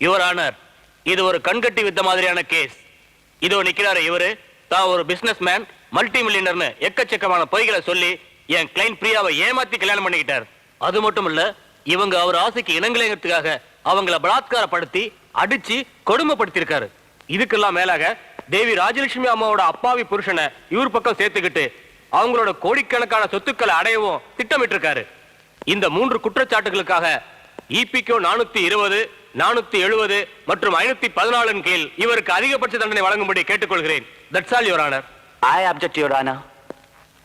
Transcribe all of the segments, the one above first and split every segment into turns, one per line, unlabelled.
Your honour, இது ஒரு கண்கட்டி வித்த மாதிரியான கேஸ். இதோ நிக்கிறாரு இவரு, தான் ஒரு பிசினஸ் மேன், மல்டி மில்லியனர்னு எக்கச்சக்கமான பொய்களை சொல்லி என் கிளைண்ட் பிரியாவை ஏமாத்தி கல்யாணம் பண்ணிக்கிட்டார். அது மட்டும் இல்ல, இவங்க அவர் ஆசைக்கு இணங்கலைங்கிறதுக்காக அவங்கள பலாத்காரப்படுத்தி அடிச்சு கொடுமைப்படுத்திருக்காரு. இதுக்கெல்லாம் மேலாக தேவி ராஜலட்சுமி அம்மாவோட அப்பாவி புருஷனை இவர் பக்கம் சேர்த்துக்கிட்டு அவங்களோட கோடிக்கணக்கான சொத்துக்களை அடையவும் திட்டமிட்டு இருக்காரு. இந்த 3 குற்றச்சாட்டுகளுக்காக இபிகோ 420, 470 மற்றும் 514 கீழ் இவருக்கு அதிகபட்ச தண்டனை வழங்கும்படி கேட்டுக்கொள்கிறேன். That's all your honour.
I object your honour.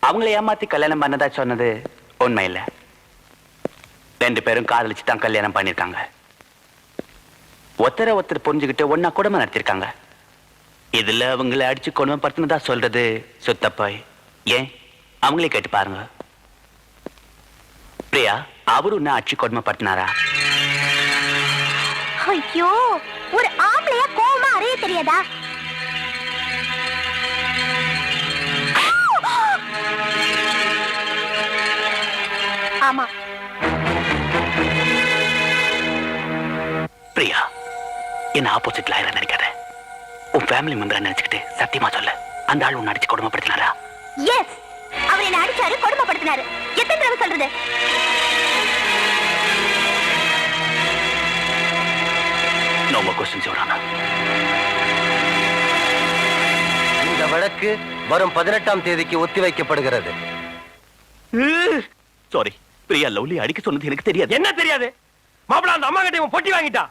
அவங்களை ஏமாத்தி கல்யாணம் பண்ணதா சொன்னது உண்மை இல்ல. 2 பேரும் காதலிச்சு தான் கல்யாணம் பண்ணிருக்காங்க. ஒருத்தர் புரிஞ்சுக்கிட்டு ஒன்னா குடும்பம் நடத்திருக்காங்க. இதுல அவங்களை அடிச்சு கொடுமைப்படுத்தினதா சொல்றது சுத்தப்பாய். ஏன் அவங்களே கேட்டு பாருங்க. பிரியா அவரு நான் அடிச்சு கொடுமைப்படுத்தினாரா?
ஐயோ, ஒரு ஆம்பளையா கோவமா அறைய தெரியாதா? ஆமா.
பிரியா என்ன ஆப்போசிட்ல ஆயிரம் நினைக்காத. உன் ஃபேமிலி மெம்பரை நினைச்சுக்கிட்டு சத்தியமா சொல்ல, அந்த ஆள் உன்னை அடிச்சு கொடுமைப்படுத்தினாரா?
எஸ், அவர் என்ன அடிச்சாரு, கொடுமைப்படுத்தினாரு. எத்தனை தடவை சொல்றது?
No more questions, Your Honor.
இந்த வழக்கு வரும் 18ஆம் தேதிக்கு ஒத்திவைக்கப்படுகிறது.
சாரி, பிரியா லவ்லி அடிக்க சொன்னது எனக்கு தெரியாது.
என்ன தெரியாது? மாப்பிள அந்த அம்மா கிட்ட இவன் பொட்டி வாங்கிட்டா.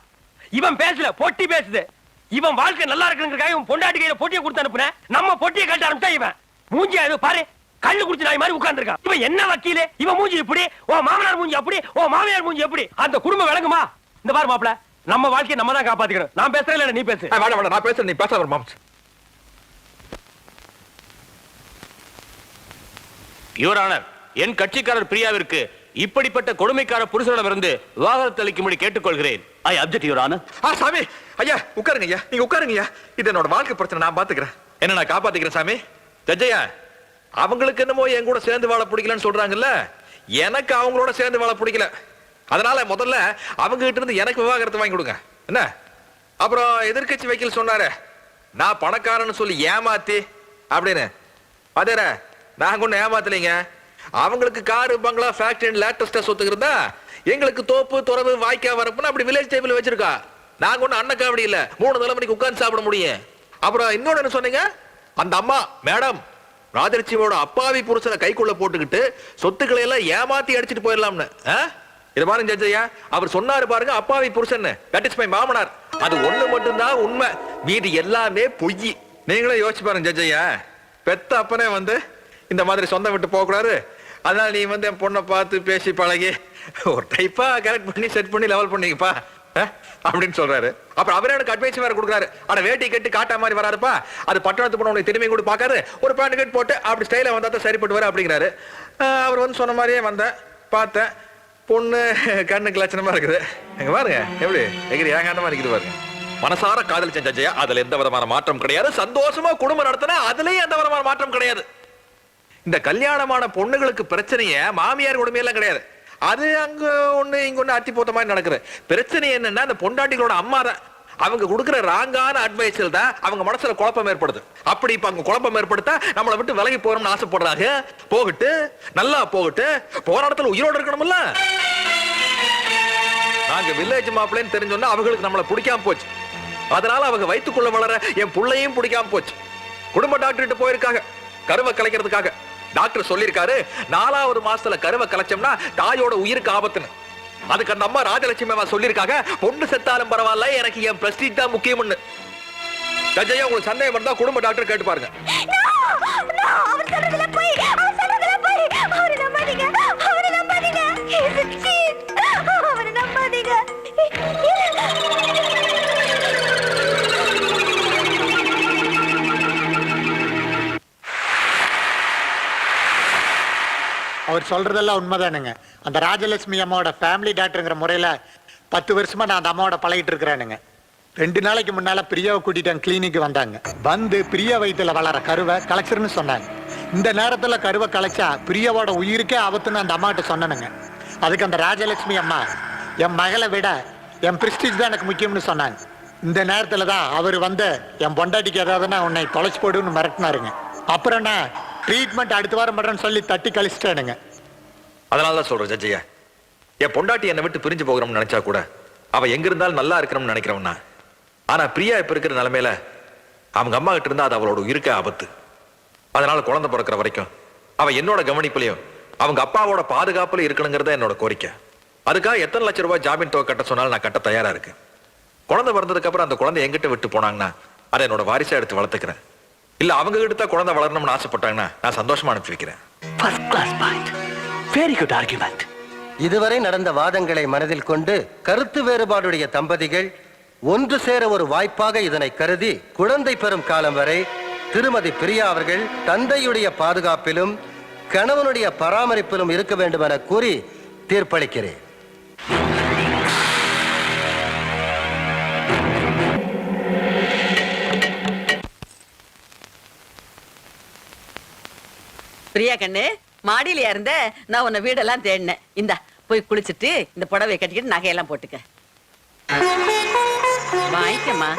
இவன் பேசல, பொட்டி பேசுது. இவன் வாழ்க்கை நல்லா இருக்குங்கிறதுக்காக இவன் பொண்டாட்டி கையில பொட்டியை கொடுத்து அனுப்புன. நம்ம பொட்டியை கட்ட ஆரம்பிச்சா இவன் மூஞ்சி அது பாரு, கல்லு குடிச்சு நாய் மாதிரி உட்கார்ந்திருக்கான். இவன் என்ன வக்கீலே? இவன் மூஞ்சி இப்படி, ஓ மாமனார் மூஞ்சி அப்படி, ஓ மாமியார் மூஞ்சி எப்படி? அந்த குடும்பம் விளங்குமா? இந்த பாரு மாப்பிள, நம்ம வாழ்க்கையை நம்ம தான் காப்பாத்திக்கணும். நான் பேசுறேன் இல்ல நீ பேசு.
வேண்டாம் வேண்டாம், நான் பேசுறேன், நீ பேச வர மாம்ஸ்.
யுவர் ஆனர், என் கட்சிக்காரர் பிரியாவிற்கு இப்படிப்பட்ட கொடுமைக்கார புருஷனிடமிருந்து விவாகரத்து அளிக்கும்படி கேட்டுக்கொள்கிறேன்.
ஐ அப்ஜெக்ட் யுவர் ஆனர்.
சாமி ஐயா உட்காருங்க ஐயா, நீங்க உட்காருங்க ஐயா. இது என்னோட வாழ்க்கை பிரச்சனை, நான் பாத்துக்கிறேன். என்ன நான் காப்பாத்திக்கிறேன் சாமி. ஜட்ஜையா, அவங்களுக்கு என்னமோ என் கூட சேர்ந்து வாழ பிடிக்கலன்னு சொல்றாங்கல்ல, எனக்கு அவங்களோட சேர்ந்து வாழ பிடிக்கல. அதனால முதல்ல அவங்க கிட்ட இருந்து எனக்கு விவாகரத்து வாங்கி கொடுங்க. என்ன அப்புறம் எதிர்கட்சி வக்கீல் சொன்னாரு நான் பணக்காரன்னு சொல்லி ஏமாத்தி அப்படின்னு. அதேற நாங்க ஒண்ணு ஏமாத்தலைங்க. அவங்களுக்கு காரு பங்களா ஃபேக்டரி லேட்டஸ்டா சொத்து இருந்தா எங்களுக்கு தோப்பு துறவு வாய்க்கா வரப்புன்னு அப்படி வில்லேஜ் டேபிள் வச்சிருக்கா. நாங்க ஒண்ணு அன்னக்காவடி இல்ல, 3 தலைமுறைக்கு உட்கார்ந்து சாப்பிட முடியும். அப்புறம் இன்னொன்னு என்ன சொன்னீங்க? அந்த அம்மா மேடம் ராஜலட்சுமியோட அப்பாவி புருஷனை கைக்குள்ள போட்டுக்கிட்டு சொத்துக்களை எல்லாம் ஏமாத்தி அடிச்சிட்டு போயிடலாம்னு. இது பாருங்க ஜட்ஜையா, அவர் சொன்னாரு பாருங்க அப்பாவி புருஷன், தட் இஸ் மை மாமனார். அது ஒண்ணு மட்டும்தான் உண்மை, மீதி எல்லாமே பொய். நீங்களே யோசிச்சு பாருங்க ஜட்ஜையா, பெத்த அப்பனே வந்து இந்த மாதிரி சொந்தம் விட்டு போக கூடாது. அதனால நீ வந்து என் பொண்ணை பார்த்து பேசி பழகி ஒரு டைப்பா கரெக்ட் பண்ணி செட் பண்ணி லெவல் பண்ணிக்கப்பா அப்படின்னு சொல்றாரு. அப்புறம் அவரே எனக்கு அட்வைஸ் வேற கொடுக்குறாரு. ஆனா வேட்டி கட்டி காட்டா மாதிரி வராருப்பா, அது பட்டணத்து போன உனக்கு திரும்பி கூட பாக்காரு, ஒரு பேண்ட் கட் போட்டு அப்படி ஸ்டைல வந்தா தான் சரிப்பட்டு வர அப்படிங்கிறாரு. அவர் வந்து சொன்ன மாதிரியே வந்தேன், பார்த்தேன், பொண்ணு கண்ணுக்கு லட்சணமா இருக்குது. எங்க பாருங்க எப்படி எகிரி ஏகாந்தமா இருக்குது பாருங்க. மனசார காதலிச்சேன் ஜட்ஜையா, அதுல எந்த விதமான மாற்றம் கிடையாது. சந்தோஷமா குடும்பம் நடத்தின அதுலயும் எந்த விதமான மாற்றம் கிடையாது. இந்த கல்யாணமான பொண்ணுகளுக்கு பிரச்சனையே மாமியார் கொடுமையெல்லாம் கிடையாது. அது அங்க ஒண்ணு இங்க ஒண்ணு அத்தி போத்த மாதிரி நடக்குது. பிரச்சனை என்னன்னா அந்த பொண்டாட்டிகளோட அம்மா தான். அவங்க கொடுக்குற ராங்கான அட்வைஸில் தான் அவங்க மனசுல குழப்பம் ஏற்படுது. அப்படி இப்ப அங்க குழப்பம் ஏற்படுத்தா நம்மளை விட்டு விலகி போறோம்னு ஆசைப்படுறாங்க. போகட்டு, நல்லா போகட்டு, போராட்டத்தில் உயிரோடு இருக்கணும்ல. நாங்க வில்லேஜ் மாப்பிள்ளைன்னு தெரிஞ்சோன்னா அவங்களுக்கு நம்மளை பிடிக்காம போச்சு. அதனால அவங்க வயிற்றுக்குள்ள வளர என் புள்ளையும் பிடிக்காம போச்சு. குடும்ப டாக்டர்கிட்ட போயிருக்காங்க கருவை கலைக்கிறதுக்காக. டாக்டர் சொல்லியிருக்காரு 4வது மாசத்துல கருவை கலைச்சோம்னா தாயோட உயிருக்கு ஆபத்துன்னு. அதுக்கு அந்த அம்மா ராஜலட்சுமி சொல்லியிருக்காங்க பொண்ணு செத்தாலும் பரவாயில்ல, எனக்கு என் பிரஸ்டீஜ் தான் முக்கியம்னு. ஜட்ஜையா, உங்களுக்கு சந்தேகம் இருந்தா குடும்ப டாக்டர் கேட்டு பாருங்க.
அவர் சொல்றதெல்லாம் உண்மைதானுங்க. அந்த ராஜலட்சுமி அம்மாவோட ஃபேமிலி டாக்டருங்கிற முறையில் 10 வருஷமா நான் அந்த அம்மாவோட பழகிட்டு இருக்கிறேனுங்க. 2 நாளைக்கு முன்னால பிரியாவை கூட்டிட்டு கிளினிக்கு வந்தாங்க. வந்து பிரியா வயிற்றுல வளர கருவை கலைச்சிருன்னு சொன்னாங்க. இந்த நேரத்தில் கருவை கலைச்சா பிரியாவோட உயிருக்கே ஆபத்துன்னு அந்த அம்மாட்ட சொன்னனுங்க. அதுக்கு அந்த ராஜலட்சுமி அம்மா என் மகளை விட என் பிரிஸ்டீஜ் தான் எனக்கு முக்கியம்னு சொன்னாங்க. இந்த நேரத்துல தான் அவர் வந்து என் பொண்டாட்டிக்கு ஏதாவதுன்னா உன்னை தொலைச்சு போடுன்னு மிரட்டினாருங்க. அப்புறம் நான் ட்ரீட்மெண்ட் அடுத்த வாரம் பண்றேன்னு சொல்லி தட்டி கழிச்சிட்டேனுங்க.
அதனாலதான் சொல்றேன் ஜட்ஜையா, என் பொண்டாட்டி என்னை விட்டு பிரிஞ்சு போகிறோம்னு நினைச்சா கூட அவ எங்க இருந்தாலும் நல்லா இருக்கணும்னு நினைக்கிறவனா. ஆனா பிரியா இப்ப இருக்கிற நிலைமையில அவங்க அம்மா கிட்ட இருந்தா அது அவளோட இருக்க ஆபத்து. அதனால குழந்தை பிறக்கிற வரைக்கும் அவ என்னோட கவனிப்புலயும் அவங்க அப்பாவோட பாதுகாப்புல இருக்கணுங்கிறத என்னோட கோரிக்கை. அதுக்காக எத்தனை லட்சம் ரூபாய் ஜாமீன் தொகை கட்ட சொன்னாலும் நான் கட்ட தயாரா இருக்கேன். குழந்தை பிறந்ததுக்கு அப்புறம் அந்த குழந்தை எங்கிட்ட விட்டு போனாங்கன்னா அதை என்னோட வாரிசா எடுத்து வளர்த்துக்கிறேன். இல்ல அவங்க கிட்ட தான் குழந்தை வளரணும்னு ஆசைப்பட்டாங்கன்னா நான் சந்தோஷமா அனுப்பி வைக்கிறேன்.
First class point. Very good argument.
இதுவரை நடந்த வாதங்களை மனதில் கொண்டு கருத்து வேறுபாடுடைய தம்பதிகள் ஒன்று சேர ஒரு வாய்ப்பாக இதனை கருதி குழந்தை பெறும் காலம் வரை திருமதி பிரியா அவர்கள் தந்தையுடைய பாதுகாப்பிலும் கணவனுடைய பராமரிப்பிலும் இருக்க வேண்டும் என கூறி தீர்ப்பளிக்கிறேன்.
பிரியா கண்ணு, மாடியில இருந்த நான் உன்னை வீடெல்லாம் தேடினேன். இந்தா போய் குளிச்சுட்டு இந்த புடவை கட்டிக்கிட்டு நகையெல்லாம் போட்டுக்க. வாங்கிக்கம்மா.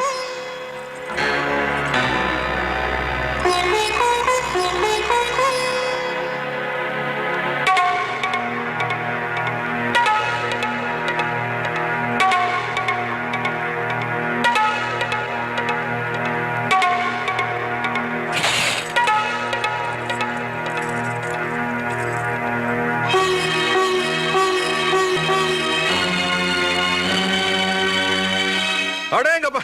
அடேங்கப்பா,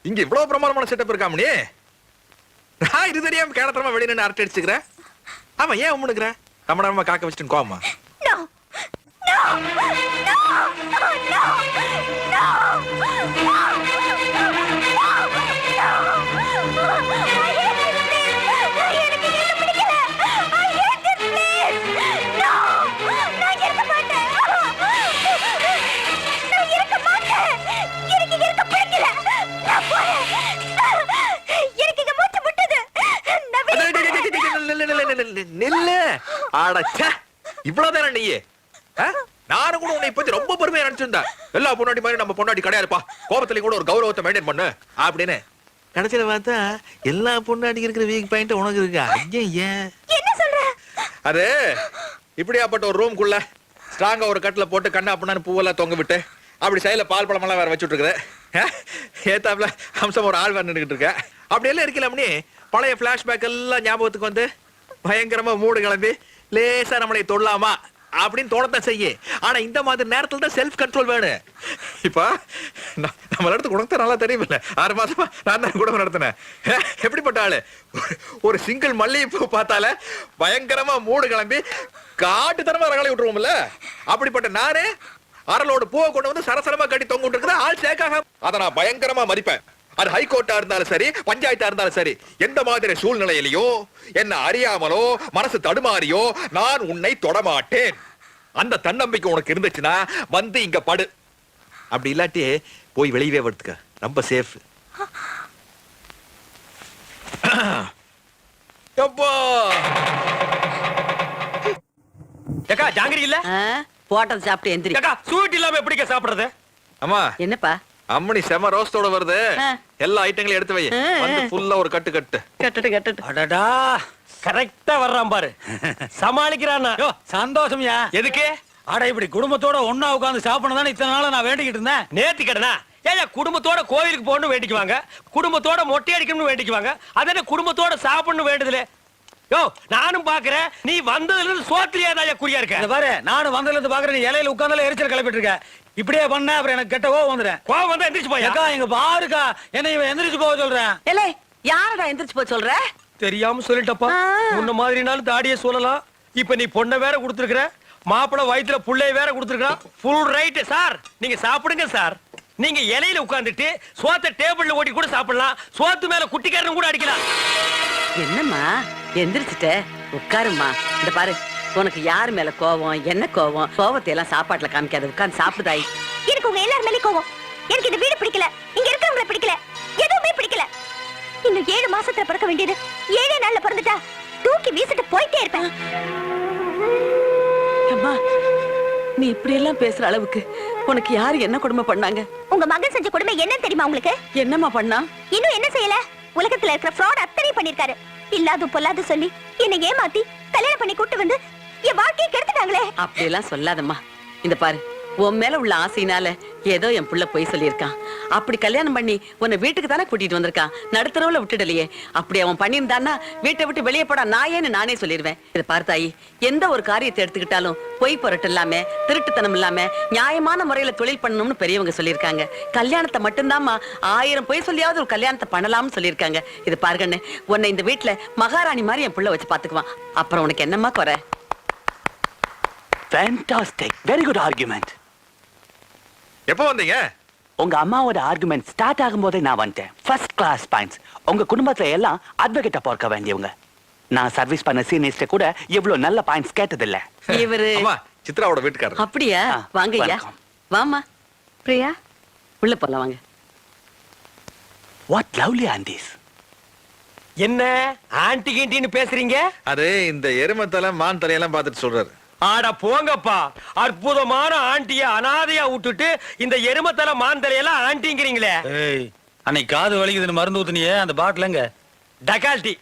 இங்க இவ்வளவு பிரமாதமான செட்டப் இருக்காமணி. நான் இது தெரியாம கேடத்தரமா வெளியே நின்று அரட்டை அடிச்சுக்கிறேன். ஆமா, ஏன் உம்முனுக்குற தமிழமா காக்க வச்சுட்டு கோவமா? நில்லு. அடச்சே, இவ்வளவுதானே நீ? நானும் கூட உன்னை பத்தி ரொம்ப பெருமையா நினைச்சிருந்தேன். எல்லா பொண்டாட்டி மாதிரி நம்ம பொண்டாட்டி கிடையாதுப்பா, கோபத்திலையும் கூட ஒரு கௌரவத்தை மெயின்டைன் பண்ணு அப்படின்னு. கடைசியில பார்த்தா எல்லா பொண்டாட்டிக்கு இருக்கிற வீக் பாயிண்ட் உனக்கு இருக்கா?
என்ன சொல்ற?
அது இப்படியாப்பட்ட ஒரு ரூம்குள்ள ஸ்ட்ராங்கா ஒரு கட்டில போட்டு கண்ணா பண்ணான்னு பூவெல்லாம் தொங்க விட்டு அப்படி சைடுல பால் பழமெல்லாம் வேற வச்சுட்டு இருக்குது. ஏத்தாப்புல அம்சம் ஒரு ஆள் வந்துகிட்டு இருக்க. அப்படி எல்லாம் இருக்கலாம்னு பழைய பிளாஷ்பேக் எல்லாம் ஞாபகத்துக்கு வந்து பயங்கரமா மூடு கிளம்பி லேசா நம்மளை தொடலாமா அப்படின்னு தோணத்தான் செய்ய. ஆனா இந்த மாதிரி நேரத்துல தான் செல்ஃப் கண்ட்ரோல் வேணும். இப்ப நம்ம இடத்து குணத்தை நல்லா தெரியுமில்ல. 6 மாசமா நான் தான் குடும்பம் நடத்தினேன். எப்படிப்பட்ட ஆளு, ஒரு சிங்கிள் மல்லிகைப்பூ பார்த்தால பயங்கரமா மூடு கிளம்பி காட்டுத்தனமா ரகளை விட்டுருவோம்ல. அப்படிப்பட்ட நானே அரளோட பூவை கொண்டு வந்து சரசரமா கட்டி தொங்க விட்டு ஆள் சேக்காக அதை நான் பயங்கரமா மதிப்பேன். அது ஹைகோர்ட்டா இருந்தாலும் சரி, பஞ்சாயத்தா இருந்தாலும் சரி, எந்த மாதிரி சூழ்நிலையிலையோ என்ன அறியாமலோ மனசு தடுமாறியோ நான் உன்னை தொடமாட்டேன். அந்த தன்னம்பிக்கை உனக்கு இருந்துச்சுன்னா வந்து இங்க படு. அப்படி இல்லாட்டி போய் வெளியவே வருதுக்க, ரொம்ப சேஃப்.
ஏக்கா ஜாங்கிரி இல்ல?
போட்டது சாப்பிட்டு எந்திரி.
ஏக்கா ஸ்வீட் இல்லாம எப்படிக்கா சாப்பிடுறது?
அம்மா,
என்னப்பா
அம்மணி செம ரோஸ்டோட வருது. எல்லா ஐட்டங்களையும் எடுத்து வை. வந்து ஃபுல்லா ஒரு கட்டு கட்டு.
கட்டுட்டு.
அடடா, கரெக்டா வர்றான் பாரு. சமாளிக்கிறானா?
சந்தோஷம்யா.
எதுக்கு?
அட இப்படி குடும்பத்தோட ஒண்ணா உட்கார்ந்து சாப்பிடணும் தான் இத்தனை நாளா நான் வேண்டிக்கிட்டு இருந்தேன்.
நேர்த்தி கடனா? ஏன் குடும்பத்தோட கோயிலுக்கு போகணும் வேண்டிக்குவாங்க, குடும்பத்தோட மொட்டை அடிக்கணும்னு வேண்டிக்குவாங்க. அதே குடும்பத்தோட சாப்பிடணும் வேண்டுதலே. யோ, நானும் பாக்குறேன் நீ வந்ததுல இருந்து சோத்திரியாதாயா குறியா இருக்க.
இந்த பாரு, நானும் வந்ததுல இருந்து பாக்குறேன், நீ இலையில உட்கார்ந்தால எரிச்சல் கிளப்பிட்டு இருக்க. இப்படியே பண்ண அப்புறம் எனக்கு கெட்ட கோவம் வந்துடும்.
கோவம் வந்தா எந்திரிச்சு போய்
அக்கா இங்க பாருக்கா, என்ன இவன் எந்திரிச்சு போக சொல்றேன்.
ஏலே, யாரடா எந்திரிச்சு போய் சொல்ற?
தெரியாம சொல்லிட்டப்பா. முன்ன மாதிரினாலும் தாடியே சொல்லலாம். இப்ப நீ பொண்ணை வேற கொடுத்துருக்க, மாப்பிள வயிற்றுல புள்ளைய வேற கொடுத்துருக்கான். Full right sir. நீங்க சாப்பிடுங்க சார். நீங்க இலையில உட்கார்ந்துட்டு சோத்த டேபிள்ல ஓட்டி கூட சாப்பிடலாம். சோத்து மேல குட்டிக்காரன் கூட அடிக்கலாம்.
என்னம்மா எந்திரிச்சிட்ட? உட்காருமா. இந்த பாரு, உனக்கு யாரு மேல கோவம், என்ன கோவம், கோவத்தை எல்லாம் சாப்பாட்டுல காமிக்காத. உட்கார்ந்து சாப்பிடுதாய்.
எனக்கு உங்க எல்லாரும் மேலே கோவம். எனக்கு இந்த வீடு பிடிக்கல, இங்க இருக்கிறவங்களை பிடிக்கல, எதுவுமே பிடிக்கல. இன்னும் 7 மாசத்துல பிறக்க வேண்டியது 7 நாள்ல பிறந்துட்டா தூக்கி வீசிட்டு போயிட்டே இருப்பேன்.
அம்மா, நீ இப்படி எல்லாம் பேசுற அளவுக்கு உனக்கு யாரு என்ன கொடுமை பண்ணாங்க?
உங்க மகன் செஞ்ச கொடுமை என்ன தெரியுமா உங்களுக்கு?
என்னம்மா பண்ணா?
இன்னும் என்ன செய்யல? உலகத்துல இருக்கிற fraud அத்தனை பண்ணிருக்காரு. இல்லாது பொல்லாது சொல்லி என்னை ஏமாத்தி கல்யாணம் பண்ணி கூட்டு வந்து என் வாழ்க்கையை கெடுத்துட்டாங்களே.
அப்படி எல்லாம் சொல்லாதம்மா. இந்த பாரு, உன் மேல உள்ள ஆசையினால ஏதோ என் புள்ள போய் சொல்லியிருக்கான். அப்படி கல்யாணம் பண்ணி உன்னை வீட்டுக்கு தானே கூட்டிட்டு வந்திருக்கான். நடுத்தரவுல விட்டுடலையே. அப்படி அவன் பண்ணியிருந்தான்னா வீட்டை விட்டு வெளியே போடா நாயேன்னு நானே சொல்லிடுவேன். இதை பார்த்தாயி, எந்த ஒரு காரியத்தை எடுத்துக்கிட்டாலும் பொய் பொருட்டு இல்லாம திருட்டுத்தனம் இல்லாம நியாயமான முறையில தொழில் பண்ணணும்னு பெரியவங்க சொல்லியிருக்காங்க. கல்யாணத்தை மட்டும்தாம்மா 1000 பொய் சொல்லியாவது ஒரு கல்யாணத்தை பண்ணலாம்னு சொல்லியிருக்காங்க. இது பாருங்கன்னு, உன்னை இந்த வீட்டுல மகாராணி மாதிரி என் புள்ள வச்சு பாத்துக்குவான். அப்புறம் உனக்கு என்னம்மா குறை?
Fantastic. Very good argument.
எப்போ வந்தீங்க?
உங்க அம்மாவோட ஆர்குமெண்ட் ஸ்டார்ட் ஆகும்போதே நான் வந்துட்டேன். First class points. உங்க குடும்பத்துல எல்லாம் அட்வொகேட்டா பார்க்க வேண்டியவங்க. நான் சர்வீஸ் பண்ண சீனியர்ஸ்ட கூட இவ்வளவு நல்ல பாயிண்ட்ஸ் கேட்டதில்ல.
இவரு
அம்மா, சித்ராவோட வீட்டுக்காரர்.
அப்படியா? வாங்க ஐயா.
welcome.
வாமா பிரியா, உள்ள போலாம் வாங்க.
What lovely aunties.
என்ன ஆன்டி கிண்டின்னு பேசுறீங்க?
அது இந்த எருமை தலை மான் தலையெல்லாம் பார்த்துட்டு சொல்றாரு.
ஆட போங்கப்பா, அற்புதமான ஆண்டிய அனாதையா விட்டுட்டு இந்த எருமத்தலை மாந்தலையெல்லாம் ஆண்டிங்கிறீங்களே. அன்னைக்கு காது வலிக்குதுன்னு மருந்து ஊத்துனியே, அந்த பாட்டிலங்க டக்கால்டி.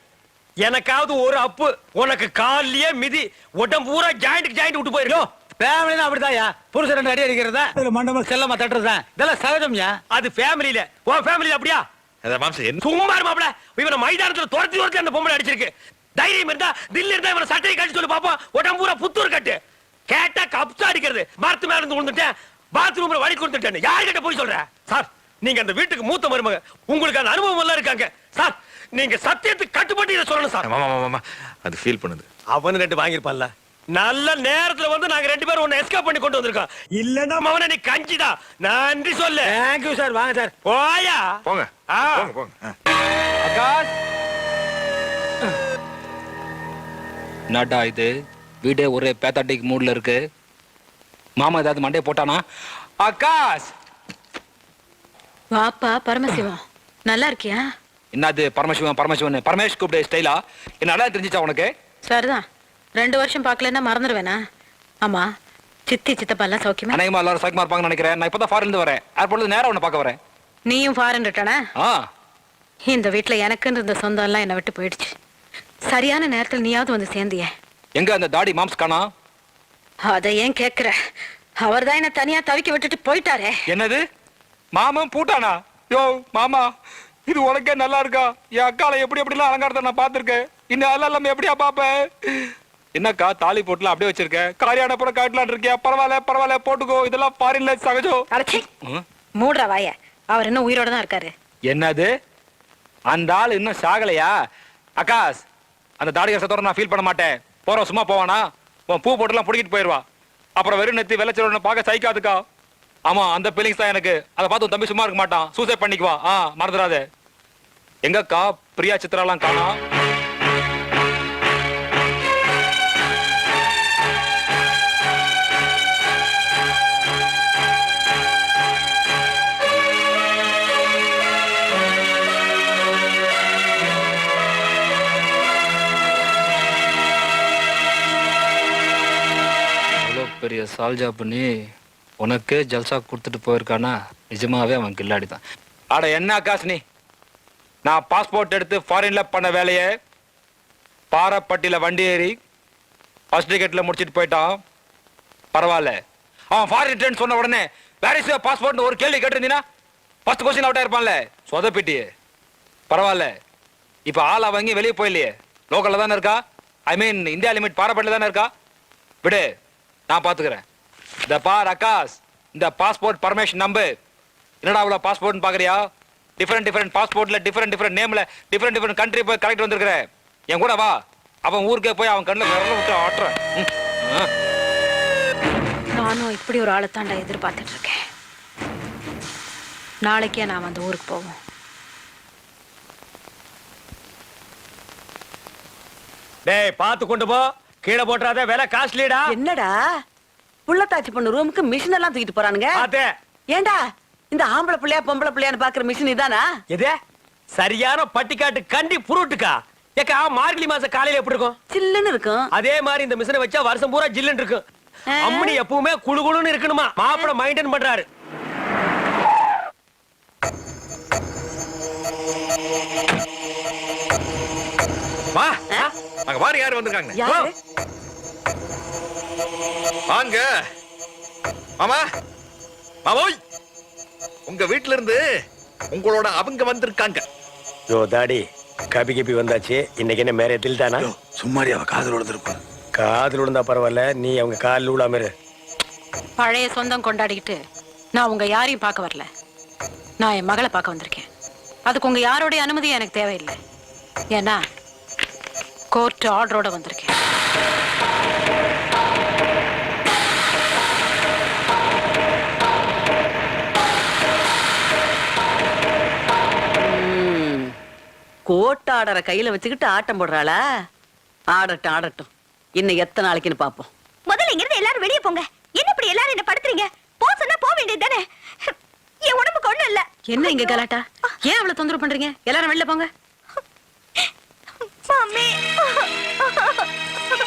எனக்காவது ஒரு அப்பு, உனக்கு கால்லயே மிதி, உடம்பு பூரா ஜாயிண்ட் விட்டு போயிருக்கோம். ஃபேமிலினா அப்படிதான்யா, புருஷன் 2 அடி அடிக்கிறதா, மண்டபம் செல்லமா தட்டுறதுதான், இதெல்லாம் சகஜம்யா. அது ஃபேமிலியில, உன் ஃபேமிலியில அப்படியா? சும்மா மாப்பிள, இவனை மைதானத்துல துரத்தி அந்த பொம்பளை அடிச்சிருக்கு. தைரியம் இருந்தா தில்லி இருந்தா இவனை சட்டையை கட்டி சொல்லி பாப்போம். உடம்பு பூரா புத்தூர் கட்டு. கேட்டா கப்ஸா அடிக்கிறது. மரத்து மேல இருந்து விழுந்துட்டேன், பாத்ரூம்ல வழி கொடுத்துட்டேன். யார்கிட்ட போய் சொல்ற? சார், நீங்க அந்த வீட்டுக்கு மூத்த மருமக, உங்களுக்கு அந்த அனுபவம் எல்லாம் இருக்காங்க சார். நீங்க சத்தியத்துக்கு கட்டுப்பட்டு இதை சொல்லணும் சார்.
அது ஃபீல் பண்ணுது.
அவன் 2 வாங்கிருப்பான்ல. நல்ல நேரத்துல வந்து நாங்க 2 பேரும் உன்னை எஸ்கேப் பண்ணி கொண்டு வந்திருக்கோம். இல்லன்னா அவனை நீ கஞ்சிடா. நன்றி சொல்லு. Thank you sir. வாங்க சார். போயா
போங்க.
என்னடா இது, வீடே ஒரே பேத்தாட்டிக் மூட்ல இருக்கு. மாமா ஏதாவது மண்டே போட்டானா? ஆகாஷ்,
வாப்பா பரமசிவம், நல்லா இருக்கியா?
என்னது பரமசிவன் பரமசிவன்? பரமேஷ் கூப்பிட ஸ்டைலா? என்ன நல்லா தெரிஞ்சிச்சா உனக்கு?
சரிதான், 2 வருஷம் பார்க்கலன்னா மறந்துடுவேனா? ஆமா, சித்தி சித்தப்பா எல்லாம் சௌக்கியமா?
அநேகமா எல்லாரும் சௌக்கியமா இருப்பாங்கன்னு நினைக்கிறேன். நான் இப்பதான் ஃபாரின்ல இருந்து வரேன். ஏர்போர்ட்ல நேரா உன்னை பார்க்க வரேன்.
நீயும் ஃபாரின் ரிட்டனா? இந்த வீட்டுல எனக்குன்னு இருந்த சொந்தம் எல்லாம் என்னை விட்டு போயிடுச்சு. சரியான நேரத்தில் நீயாவது வந்து சேர்ந்தியே.
எங்க அந்த தாடி மாம்ஸ் காணா?
அதை ஏன் கேக்குற? அவர் தான் என்ன தனியா தவிக்க விட்டுட்டு போயிட்டாரே.
என்னது, மாமன் பூட்டானா? யோ மாமா, இது உனக்கே நல்லா இருக்கா? என் அக்கால எப்படி எப்படிலாம் அலங்காரத்தை நான் பார்த்திருக்கேன். இன்னும் அதெல்லாம் எப்படியா பாப்பேன்? என்னக்கா தாலி போட்டுலாம் அப்படியே வச்சிருக்க? காரியான புற காட்டலான் இருக்கியா? பரவாயில்ல பரவாயில்ல, போட்டுக்கோ. இதெல்லாம் ஃபாரின்ல சகஜம்.
அடச்சி, மூடுற வாய. அவர் இன்னும் உயிரோட தான் இருக்காரு.
என்னது, அந்த ஆள் இன்னும் சாகலையா? ஆகாஷ், அந்த தாடி கஷ்டத்தோட நான் ஃபீல் பண்ண மாட்டேன். போறோம் சும்மா போவானா? உன் பூ போட்டுலாம் பிடிக்கிட்டு போயிடுவா. அப்புறம் வெறும் நெத்தி வெள்ளச்சோட பார்க்க சைக்காதுக்கா. ஆமா, அந்த ஃபீலிங்ஸ் தான் எனக்கு. அதை பார்த்து தம்பி சும்மா இருக்க மாட்டான். சூசைட் பண்ணிக்குவா. மறந்துடாத. எங்கக்கா பிரியா சித்ராலாம் காணா? பெரிய சால்ஜா பண்ணி உனக்கு ஜல்சா கொடுத்துட்டு போயிருக்கானா? நிஜமாவே அவன் கில்லாடி தான். அட என்ன ஆகாஷ் நீ, நான் பாஸ்போர்ட் எடுத்து ஃபாரின்ல பண்ண வேலையை பாரப்பட்டியில வண்டி ஏறி ஃபர்ஸ்ட் டிக்கெட்ல முடிச்சிட்டு போயிட்டான். பரவாயில்ல, அவன் ஃபாரின் ரிட்டர்ன் சொன்ன உடனே வேற இஸ் பாஸ்போர்ட்னு ஒரு கேள்வி கேட்டிருந்தீனா ஃபர்ஸ்ட் கொஸ்டின் அவுட்டா இருப்பான்ல, சொதப்பிட்டி. பரவாயில்ல, இப்ப ஆளா வாங்கி வெளியே போயிலையே, லோக்கல்ல தானே இருக்கா. ஐ மீன் இந்தியா லிமிட் பாரப்பட்டில தானே இருக்கா. விடு, நான் பாத்துக்கிறேன். இந்த பார் ஆகாஷ், இந்த பாஸ்போர்ட் பர்மிஷன் நம்பு. என்னடா அவ்வளோ பாஸ்போர்ட்னு பாக்குறியா? டிஃபரெண்ட் பாஸ்போர்ட்ல டிஃபரெண்ட் நேம்ல டிஃபரெண்ட் கண்ட்ரி போய் கரெக்ட் வந்திருக்கிறேன். என் கூட வா, அவன் ஊருக்கே போய் அவன் கண்ணில் விரல விட்டு ஆட்டுறேன்.
நானும் இப்படி ஒரு ஆளை தாண்டா எதிர்பார்த்துட்டு இருக்கேன். நாளைக்கே நான் அந்த ஊருக்கு போவோம்.
டேய், பார்த்து கொண்டு போ, கீழே போட்டுறாத, வேலை காஸ்ட்லிடா.
என்னடா புள்ளத்தாச்சி பொண்ணு ரூமுக்கு மிஷின் எல்லாம் தூக்கிட்டு போறானுங்க?
அதே.
ஏண்டா இந்த ஆம்பளை பிள்ளையா பொம்பளை பிள்ளையான்னு பாக்குற மிஷின் இதானா?
எது சரியான பட்டிக்காட்டு கண்டி புருட்டுக்கா? ஏக்கா, மார்கழி மாசம் காலையில எப்படி இருக்கும்?
சில்லுன்னு இருக்கும்.
அதே மாதிரி இந்த மிஷினை வச்சா வருஷம் பூரா ஜில்லுன்னு இருக்கும். அம்மனி எப்பவுமே குளுகுளுன்னு இருக்கணுமா மாப்பிள மெயின்டைன் பண்றாரு.
வா அங்க பாரு யாரு வந்திருக்காங்க.
யாரு?
வாங்க மாமா. மாமோய் உங்க வீட்ல இருந்து உங்களோட அவங்க வந்திருக்காங்க.
யோ தாடி காபி கீபி வந்தாச்சு. இன்னைக்கு என்ன மேரேஜில் தானா?
சும்மாரி அவ காதல் விழுந்திருக்கும்.
காதில் விழுந்தா பரவாயில்ல, நீ அவங்க காலில் விழாம இரு.
பழைய சொந்தம் கொண்டாடிக்கிட்டு நான் உங்க யாரையும் பார்க்க வரல. நான் என் மகளை பார்க்க வந்திருக்கேன். அதுக்கு உங்க யாரோடைய அனுமதி எனக்கு தேவையில்லை. ஏன்னா கோர்ட் ஆர்டரோட வந்திருக்கேன்.
கோர்ட் ஆர்டரை கையில வச்சுக்கிட்டு ஆட்டம் போடுறாளா? ஆடட்டும் ஆடட்டும். இன்னும் எத்தனை நாளைக்குன்னு பாப்போம்.
முதல்ல இங்க இருந்து எல்லாரும் வெளியே போங்க. என்ன இப்படி எல்லாரும் என்ன படுத்துறீங்க? போ சொன்னா போக வேண்டியது தானே. என் உடம்புக்கு ஒண்ணும் இல்ல.
என்ன இங்க கலாட்டா? ஏன் அவ்வளவு தொந்தரவு பண்றீங்க? எல்லாரும் வெளில போங்க.
மம்மி.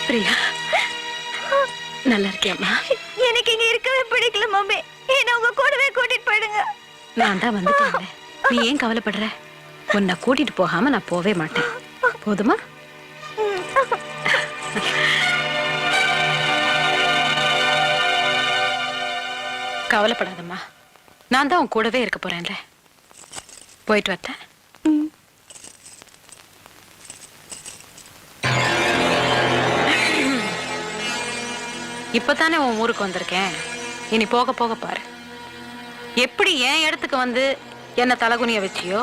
பிரியா நல்லா இருக்கியாம்மா?
எனக்கு இங்க இருக்கவே பிடிக்கல மம்மி. என்ன உங்க கூடவே கூட்டிட்டு போயிடுங்க.
நான் தான் வந்துட்டேன். நீ ஏன் கவலைப்படுற? உன்னை கூட்டிட்டு போகாம நான் போவே மாட்டேன். போதுமா? கவலைப்படாதம்மா, நான் தான் உன் கூடவே இருக்க போறேன்ல. போயிட்டு வரேன். இப்பதானே உன் ஊருக்கு வந்திருக்கேன். இனி போக போக பாரு. எப்படி என் இடத்துக்கு வந்து என்ன தலகுனிய வச்சியோ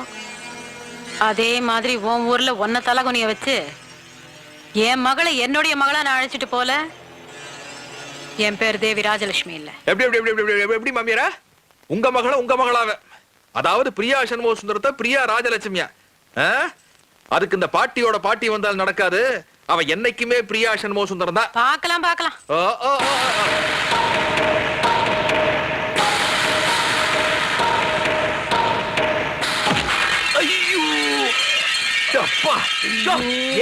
அதே மாதிரி உன் ஊர்ல ஒன்ன தலகுனிய வச்சு என் மகளை என்னுடைய மகளா நான் அழைச்சிட்டு போல. என் பேர் தேவி ராஜலட்சுமி இல்ல.
எப்படி எப்படி எப்படி எப்படி எப்படி மாமியாரா? உங்க மகள உங்க மகளாவ, அதாவது பிரியா சண்முக சுந்தரத்தை பிரியா ராஜலட்சுமியா? அதுக்கு இந்த பாட்டியோட பாட்டி வந்தால் நடக்காது. அவ என்னைக்குமே பிரியா சண்முக சுந்தரம் தான்.
பார்க்கலாம் பார்க்கலாம்.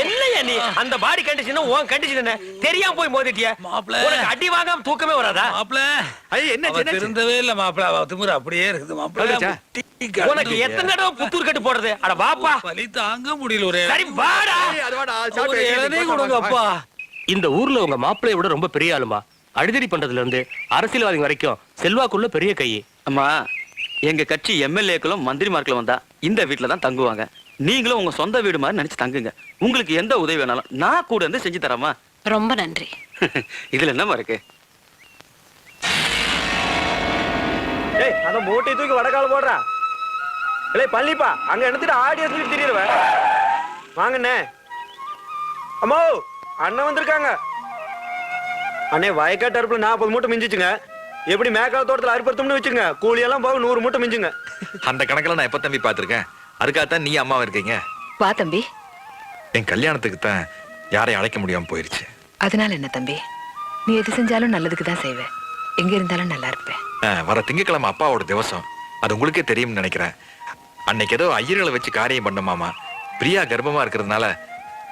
என்னையா நீ அந்த பாடி கண்டிஷன் உன் கண்டிஷன் என்ன தெரியாம போய் மோதிட்டிய? உனக்கு அடி வாங்காம தூக்கமே வராதா?
என்ன
திருந்தவே இல்ல மாப்பிள. அவ திமிரு அப்படியே இருக்குது மாப்பிள.
உனக்கு எத்தனை தடவை புத்தூர் கட்டு போடுறது? அட வாப்பா,
வலி தாங்க முடியல. ஒரு
சரி வாடா.
ஒரு இளநீ கொடுங்க அப்பா.
இந்த ஊர்ல உங்க மாப்பிளைய விட ரொம்ப பெரிய ஆளுமா. அடிதடி பண்றதுல இருந்து அரசியல்வாதி வரைக்கும் செல்வாக்குள்ள பெரிய கை.
அம்மா, எங்க கட்சி எம்எல்ஏக்களும் மந்திரிமார்களும் வந்தா இந்த வீட்டுல தான் தங்குவாங்க. நீங்களும் உங்க சொந்த வீடு மாதிரி நினைச்சு தங்குங்க. உங்களுக்கு எந்த உதவி வேணாலும் நான் கூட இருந்து செஞ்சு தரமா.
ரொம்ப நன்றி.
இதுல என்னமா இருக்கு?
அந்த மூட்டை தூக்கி வடக்கால போடுறா. இல்லை பள்ளிப்பா அங்க எடுத்துட்டு ஆடியன்ஸ் திரியுவ. வாங்கண்ணே. அம்மா அண்ணன் வந்திருக்காங்க. அண்ணே வயக்காட்டு அறுப்புல 40 மூட்டை மிஞ்சிச்சுங்க. எப்படி மேக்கால தோட்டத்துல அறுப்படுத்தோம்னு வச்சுங்க, கூலியெல்லாம் போக 100 மூட்டை மிஞ்சுங்க.
அந்த கணக்குல நான் எப்ப தம்பி பாத்திருக்கேன். அதுக்காகத்தான் நீ அம்மாவா இருக்கீங்க.
வா தம்பி.
என் கல்யாணத்துக்கு தான் யாரையும் அழைக்க முடியாம போயிருச்சு.
அதனால என்ன தம்பி, நீ எது செஞ்சாலும் நல்லதுக்கு தான் செய்வ. எங்க இருந்தாலும் நல்லா இருப்பேன்.
வர திங்கக்கிழமை அப்பாவோட திவசம். அது உங்களுக்கே தெரியும்னு நினைக்கிறேன். அன்னைக்கு ஏதோ ஐயர்களை வச்சு காரியம் பண்ணுமாமா. பிரியா கர்ப்பமா இருக்கிறதுனால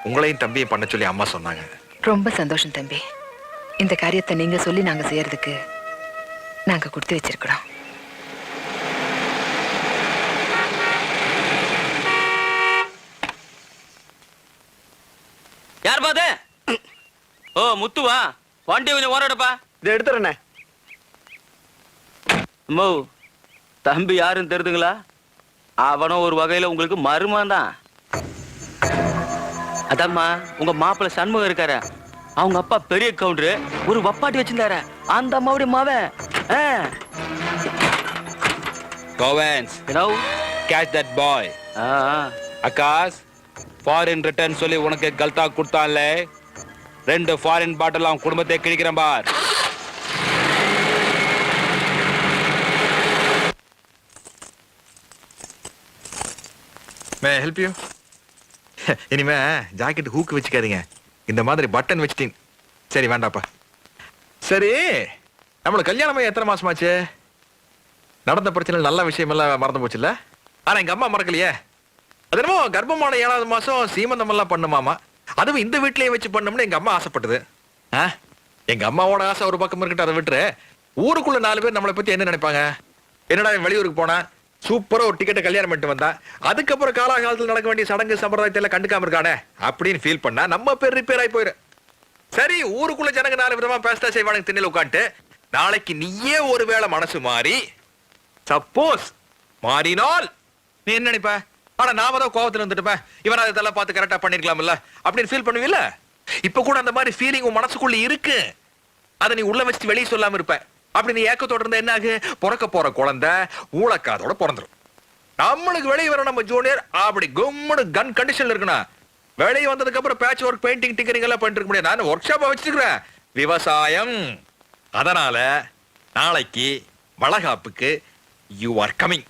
உங்களையும் தம்பியும் பண்ண சொல்லி அம்மா சொன்னாங்க.
ரொம்ப சந்தோஷம் தம்பி. இந்த காரியத்தை நீங்க சொல்லி நாங்க செய்யறதுக்கு நாங்க கொடுத்து வச்சிருக்கிறோம்.
யார் பாது? ஓ முத்துவா, வண்டி கொஞ்சம் ஓரடப்பா.
இதை எடுத்துறேண்ணே.
அம்மோ, தம்பி யாருன்னு தெரியுதுங்களா? அவனும் ஒரு வகையில உங்களுக்கு மருமகன் தான். அதாம்மா, உங்க மாப்பிள்ள சண்முகம் இருக்காரு. அவங்க அப்பா பெரிய கவுண்டரு, ஒரு வப்பாட்டி வச்சிருந்தாரு. அந்த அம்மாவுடைய மாவன்.
கோவன்ஸ்,
you know,
catch that boy. Akash, foreign return சொல்லி உனக்கு கல்தா கொடுத்தான்ல, 2 ஃபாரின் பாட்டில் அவன் குடும்பத்தை கிழிக்கிறேன் பார்.
May help you? இனிமே ஜாக்கெட் ஹூக் வச்சுக்காதீங்க. இந்த மாதிரி பட்டன் வச்சுட்டீங்க. சரி வேண்டாப்பா. சரி, நம்மள கல்யாணம் எத்தனை மாசமாச்சு? நடந்த பிரச்சனை நல்ல விஷயம் எல்லாம் மறந்து போச்சுல்ல? ஆனா எங்க அம்மா மறக்கலையே. அது என்னமோ கர்ப்பமான 7வது மாசம் சீமந்தம் எல்லாம் பண்ணுமாமா. அதுவும் இந்த வீட்லயே வச்சு பண்ணோம்னு எங்க அம்மா ஆசைப்பட்டது. எங்க அம்மாவோட ஆசை ஒரு பக்கம் இருக்கட்டும், அதை விட்டுரு. ஊருக்குள்ள 4 பேர் நம்மளை பத்தி என்ன நினைப்பாங்க? என்னடா இவன் வெளியூருக்கு போனா, சூப்பரா ஒரு டிக்கெட்டை கல்யாணம் பண்ணிட்டு வந்தா, அதுக்கப்புறம் காலாகாலத்தில் நடக்க வேண்டிய சடங்கு சம்பிரதாயத்தை எல்லாம் கண்டுக்காம இருக்கானே அப்படின்னு ஃபீல் பண்ணா நம்ம பேர் ரிப்பேர் ஆகி போயிரு. சரி, ஊருக்குள்ள ஜனங்க 4 விதமா பேச செய்வானுங்க திண்ணில உட்காந்துட்டு. நாளைக்கு நீயே ஒருவேளை மனசு மாறி, சப்போஸ் மாறினால் நீ என்ன நினைப்ப? ஆனா நாம தான் கோவத்துல வந்துட்டுப்பேன், இவன் அதெல்லாம் பார்த்து கரெக்டா பண்ணிருக்கலாம்ல அப்படின்னு ஃபீல் பண்ணுவீல்ல? இப்ப கூட அந்த மாதிரி ஃபீலிங் உன் மனசுக்குள்ள இருக்கு. அதை நீ உள்ள வச்சுட்டு வெளியே சொல்லாம இருப்ப. அப்படி நீ ஏக்கத்தோட இருந்தா என்ன ஆகு? பிறக்க போற குழந்தை ஊழக்காதோட பிறந்துரும். நம்மளுக்கு வெளியே வர நம்ம ஜூனியர் அப்படி கும்முடு கன் கண்டிஷன்ல இருக்கணும். வெளியே வந்ததுக்கு அப்புறம் பேட்ச் ஒர்க், பெயிண்டிங், டிங்கரிங் எல்லாம் பண்ணிட்டு இருக்க முடியாது. நான் ஒர்க் ஷாப்பா வச்சிருக்கிறேன், விவசாயம். அதனால நாளைக்கு வளகாப்புக்கு யூ ஆர் கமிங்.